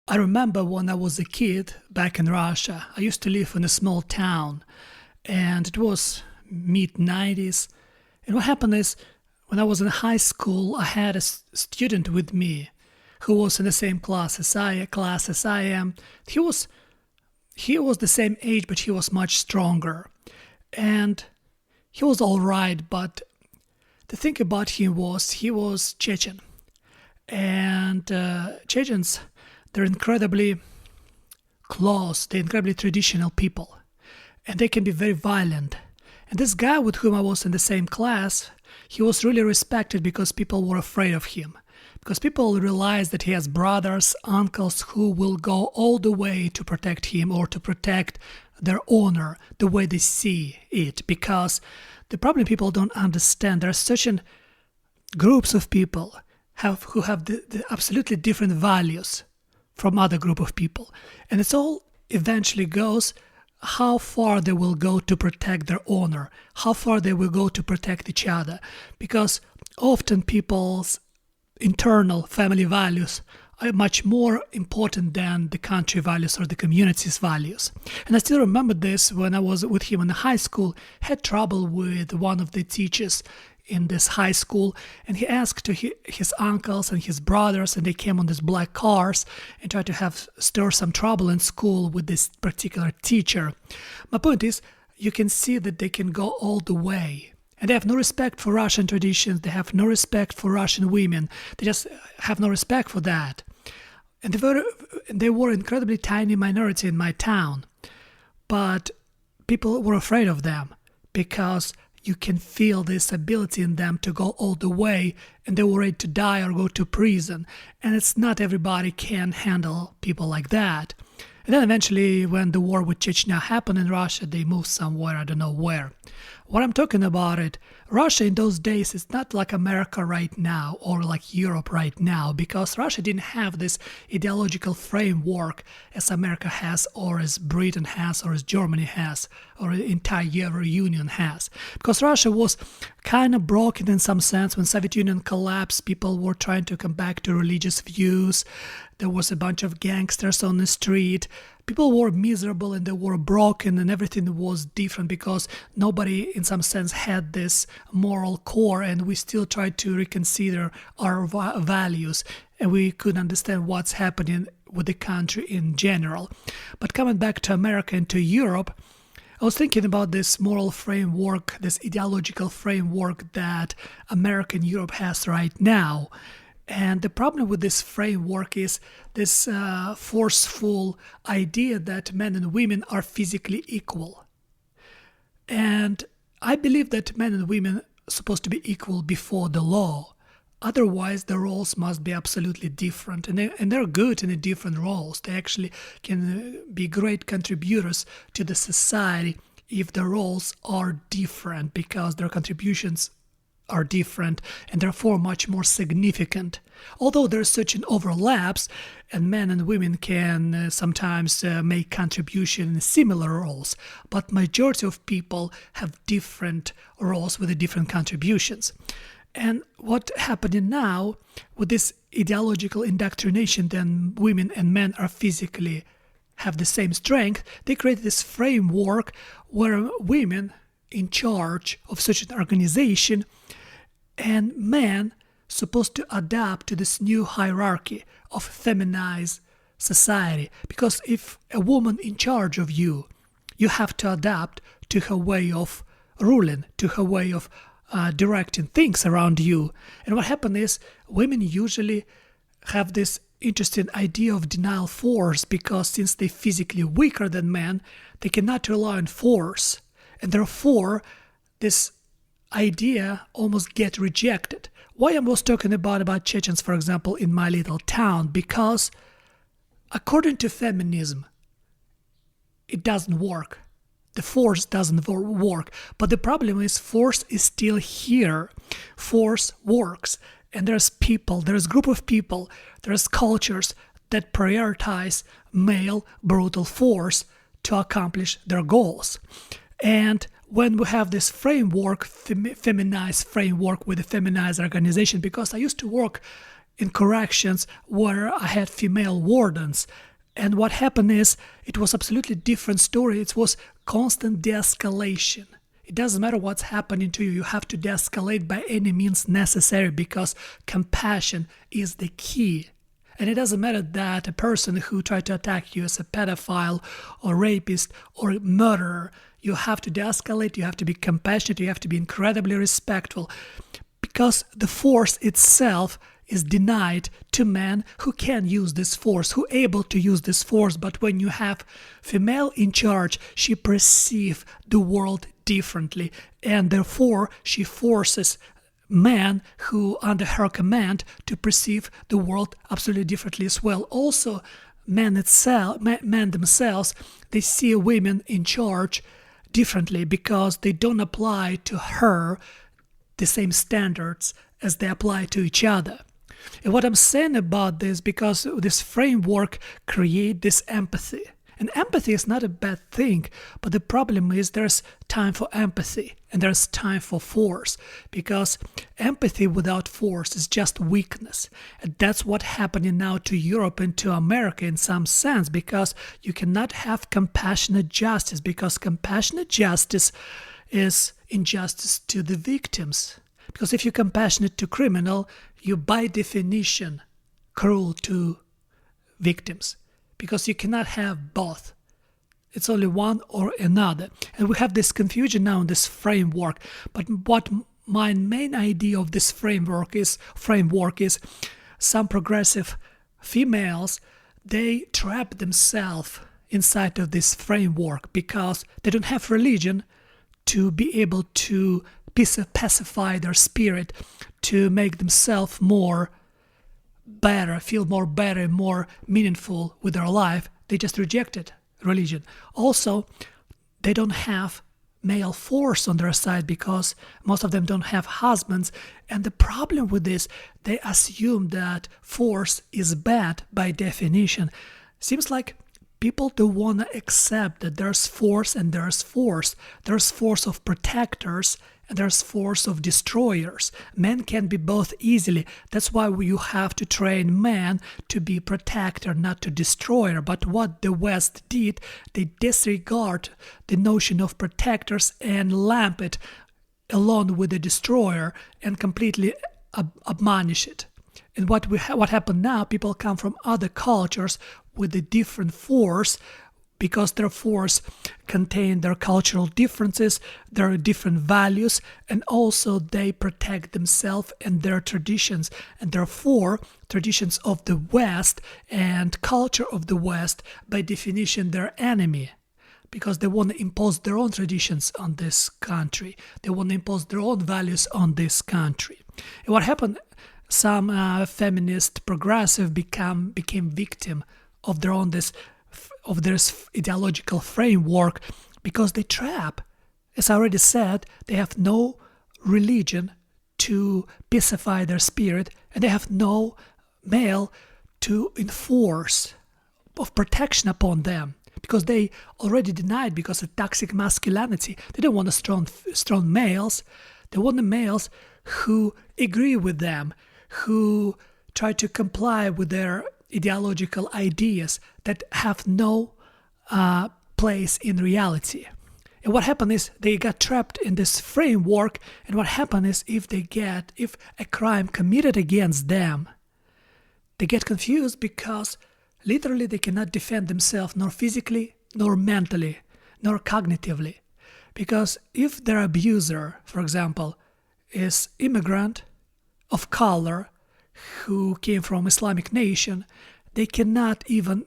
I remember when I was a kid back in Russia, I used to live in a small town and it was mid 90s. And what happened is when I was in high school, I had a student with me who was in the same class as I am. He was the same age, but he was much stronger. And he was all right, but the thing about him was he was Chechen. And Chechens, they're incredibly close, they're incredibly traditional people. And they can be very violent. And this guy with whom I was in the same class, he was really respected because people were afraid of him. Because people realize that he has brothers, uncles who will go all the way to protect him or to protect their honor the way they see it. Because the problem people don't understand, there are certain groups of people who have the absolutely different values from other group of people. And it's all eventually goes how far they will go to protect their honor, how far they will go to protect each other. Because often people's internal family values are much more important than the country values or the community's values. And I still remember this when I was with him in high school, had trouble with one of the teachers in this high school, and he asked to his uncles and his brothers, and they came on these black cars and tried to stir some trouble in school with this particular teacher. My point is, you can see that they can go all the way. And they have no respect for Russian traditions, they have no respect for Russian women, they just have no respect for that. And they were incredibly tiny minority in my town, but people were afraid of them because you can feel this ability in them to go all the way, and they were ready to die or go to prison. And it's not everybody can handle people like that. And then eventually, when the war with Chechnya happened in Russia, they moved somewhere, I don't know where. What I'm talking about it, Russia in those days is not like America right now or like Europe right now, because Russia didn't have this ideological framework as America has, or as Britain has, or as Germany has, or the entire Euro Union has. Because Russia was kind of broken in some sense. When Soviet Union collapsed, people were trying to come back to religious views. There was a bunch of gangsters on the street. People were miserable and they were broken, and everything was different because nobody in some sense had this moral core, and we still tried to reconsider our values, and we couldn't understand what's happening with the country in general. But coming back to America and to Europe, I was thinking about this moral framework, this ideological framework that America and Europe has right now. And the problem with this framework is this forceful idea that men and women are physically equal. And I believe that men and women are supposed to be equal before the law. Otherwise, the roles must be absolutely different. And they're good in the different roles. They actually can be great contributors to the society if the roles are different, because their contributions are different and therefore much more significant. Although there are certain overlaps, and men and women can sometimes make contribution in similar roles, but majority of people have different roles with different contributions. And what happening now with this ideological indoctrination that women and men are physically have the same strength, they create this framework where women in charge of such an organization and men supposed to adapt to this new hierarchy of feminized society. Because if a woman in charge of you, you have to adapt to her way of ruling, to her way of directing things around you. And what happens is women usually have this interesting idea of denial force, because since they're physically weaker than men, they cannot rely on force. And therefore, this idea almost get rejected. Why I was talking about Chechens, for example, in my little town? Because according to feminism, it doesn't work. The force doesn't work. But the problem is force is still here. Force works. And there's a group of people, there's cultures that prioritize male brutal force to accomplish their goals. And when we have this framework, feminized framework with a feminized organization, because I used to work in corrections where I had female wardens. And what happened is, it was absolutely different story. It was constant de-escalation. It doesn't matter what's happening to you. You have to de-escalate by any means necessary because compassion is the key. And it doesn't matter that a person who tried to attack you as a pedophile or rapist or murderer, you have to de-escalate, you have to be compassionate, you have to be incredibly respectful, because the force itself is denied to men who can use this force, who are able to use this force. But when you have female in charge, she perceives the world differently, and therefore she forces men who under her command to perceive the world absolutely differently as well. Also, men themselves, they see women in charge differently because they don't apply to her the same standards as they apply to each other. And what I'm saying about this, because this framework creates this empathy. And empathy is not a bad thing, but the problem is there's time for empathy and there's time for force, because empathy without force is just weakness. And that's what's happening now to Europe and to America in some sense, because you cannot have compassionate justice, because compassionate justice is injustice to the victims. Because if you're compassionate to criminal, you by definition cruel to victims, because you cannot have both. It's only one or another. And we have this confusion now in this framework. But what my main idea of this framework is some progressive females, they trap themselves inside of this framework because they don't have religion to be able to pacify their spirit, to make themselves more better, feel more better, more meaningful with their life. They just rejected religion. Also, they don't have male force on their side because most of them don't have husbands. And the problem with this, they assume that force is bad by definition. Seems like people don't want to accept that there's force and there's force. There's force of protectors and there's force of destroyers. Men can be both easily. That's why you have to train men to be protector, not to destroyer. But what the West did, they disregard the notion of protectors and lamp it along with the destroyer and completely admonish it. And what happened now, people come from other cultures with a different force, because their force contain their cultural differences, their different values, and also they protect themselves and their traditions. And therefore, traditions of the West and culture of the West, by definition, they're enemy, because they want to impose their own traditions on this country. They want to impose their own values on this country. And what happened, some feminist progressive became victim of their own this ideological framework, because they trap, as I already said, they have no religion to pacify their spirit, and they have no male to enforce of protection upon them, because they already denied because of toxic masculinity. They don't want strong males. They want the males who agree with them, who try to comply with their ideological ideas that have no place in reality. And what happened is they got trapped in this framework. And what happened is if a crime committed against them, they get confused because literally they cannot defend themselves, nor physically, nor mentally, nor cognitively. Because if their abuser, for example, is immigrant of color who came from Islamic nation, they cannot even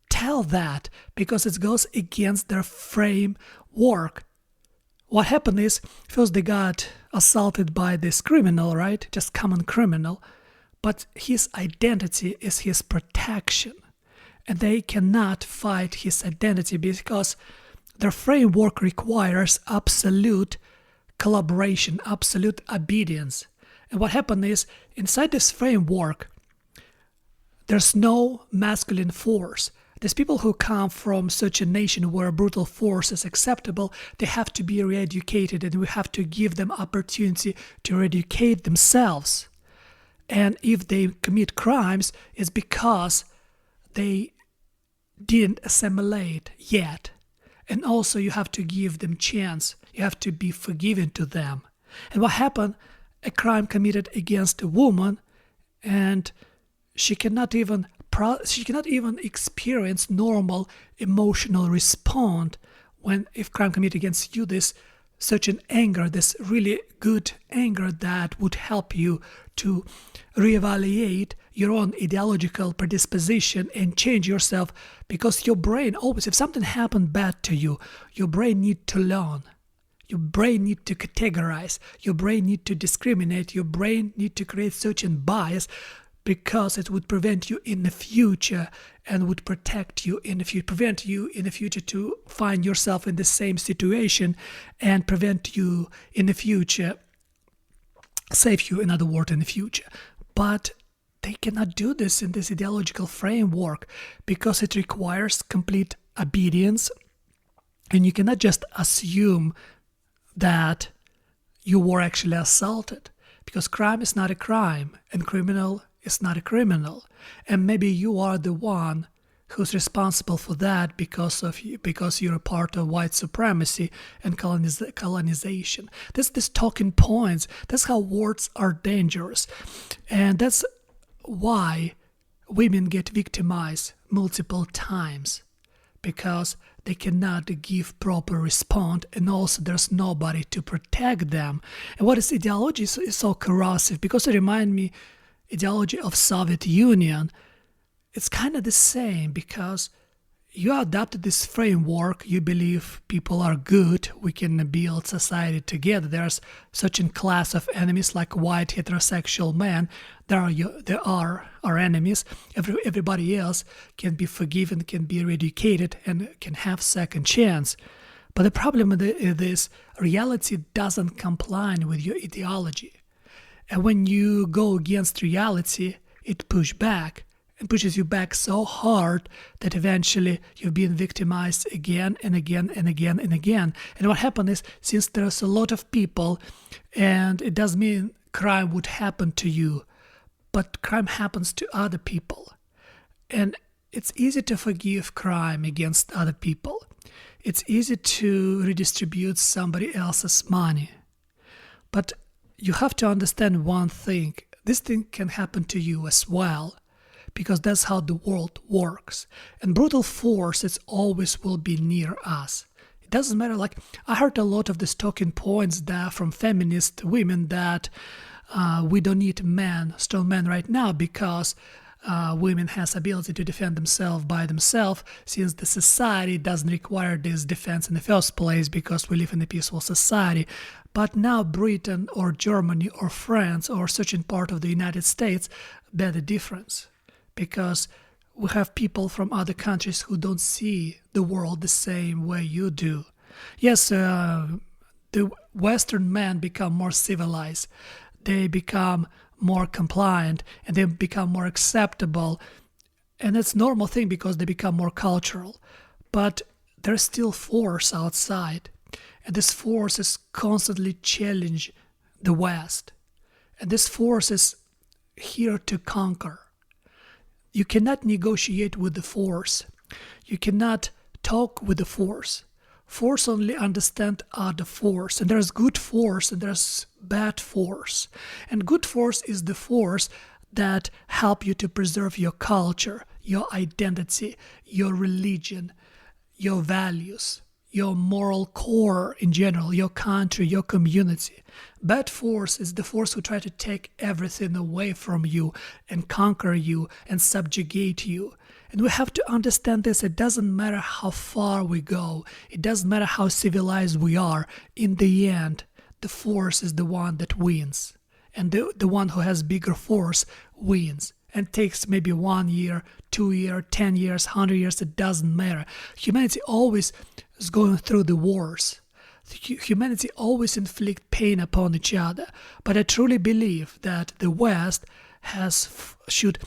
tell that because it goes against their framework. What happened is, first they got assaulted by this criminal, right? Just common criminal. But his identity is his protection. And they cannot fight his identity because their framework requires absolute collaboration, absolute obedience. And what happened is, inside this framework, there's no masculine force. There's people who come from such a nation where brutal force is acceptable. They have to be re-educated, and we have to give them opportunity to re-educate themselves. And if they commit crimes, it's because they didn't assimilate yet. And also you have to give them chance. You have to be forgiving to them. And what happened? A crime committed against a woman, and she cannot even experience normal emotional response when if crime committed against you. This such an anger, this really good anger that would help you to reevaluate your own ideological predisposition and change yourself, because your brain always, if something happened bad to you, your brain need to learn. Your brain need to categorize. Your brain need to discriminate. Your brain need to create certain bias, because it would prevent you in the future and would protect you in the future, prevent you in the future to find yourself in the same situation, and prevent you in the future, save you, in other words, in the future. But they cannot do this in this ideological framework, because it requires complete obedience, and you cannot just assume that you were actually assaulted, because crime is not a crime and criminal is not a criminal, and maybe you are the one who's responsible for that because you're a part of white supremacy and colonization. This talking points. That's how words are dangerous, and that's why women get victimized multiple times, because they cannot give proper response, and also there's nobody to protect them. And what is ideology is so corrosive, because it reminds me ideology of Soviet Union. It's kind of the same, because you adopted this framework. You believe people are good. We can build society together. There's such a class of enemies like white heterosexual men. There are our enemies. Everybody else can be forgiven, can be eradicated, and can have second chance. But the problem with this, reality doesn't comply with your ideology. And when you go against reality, it pushes you back so hard that eventually you've been victimized again and again and again and again. And what happened is, since there's a lot of people, and it doesn't mean crime would happen to you, but crime happens to other people. And it's easy to forgive crime against other people. It's easy to redistribute somebody else's money. But you have to understand one thing. This thing can happen to you as well, because that's how the world works. And brutal force, it always will be near us. It doesn't matter. Like, I heard a lot of these talking points that from feminist women that we don't need strong men right now, because women has ability to defend themselves by themselves, since the society doesn't require this defense in the first place, because we live in a peaceful society. But now Britain or Germany or France or certain part of the United States bear the difference, because we have people from other countries who don't see the world the same way you do. Yes, the Western men become more civilized. They become more compliant, and they become more acceptable. And it's a normal thing, because they become more cultural. But there's still force outside. And this force is constantly challenge the West. And this force is here to conquer. You cannot negotiate with the force. You cannot talk with the force. Force only understand other force. And there's good force and there's bad force. And good force is the force that help you to preserve your culture, your identity, your religion, your values, your moral core in general, your country, your community. Bad force is the force who try to take everything away from you and conquer you and subjugate you. And we have to understand this. It doesn't matter how far we go. It doesn't matter how civilized we are. In the end, the force is the one that wins. And the one who has bigger force wins. And takes maybe 1 year, 2 years, 10 years, 100 years, it doesn't matter. Humanity always is going through the wars. Humanity always inflict pain upon each other. But I truly believe that the West should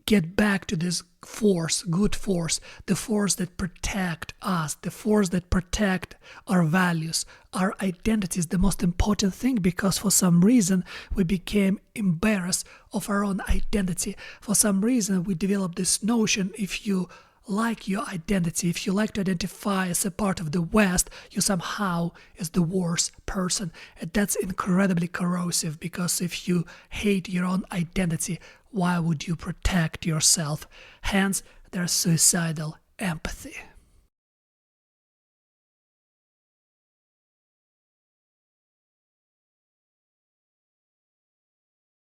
get back to this force, good force, the force that protect us, the force that protect our values, our identity is the most important thing, because for some reason we became embarrassed of our own identity. For some reason we developed this notion, if you like your identity, if you like to identify as a part of the West, you somehow is the worst person. And that's incredibly corrosive, because if you hate your own identity, why would you protect yourself? Hence, there's suicidal empathy.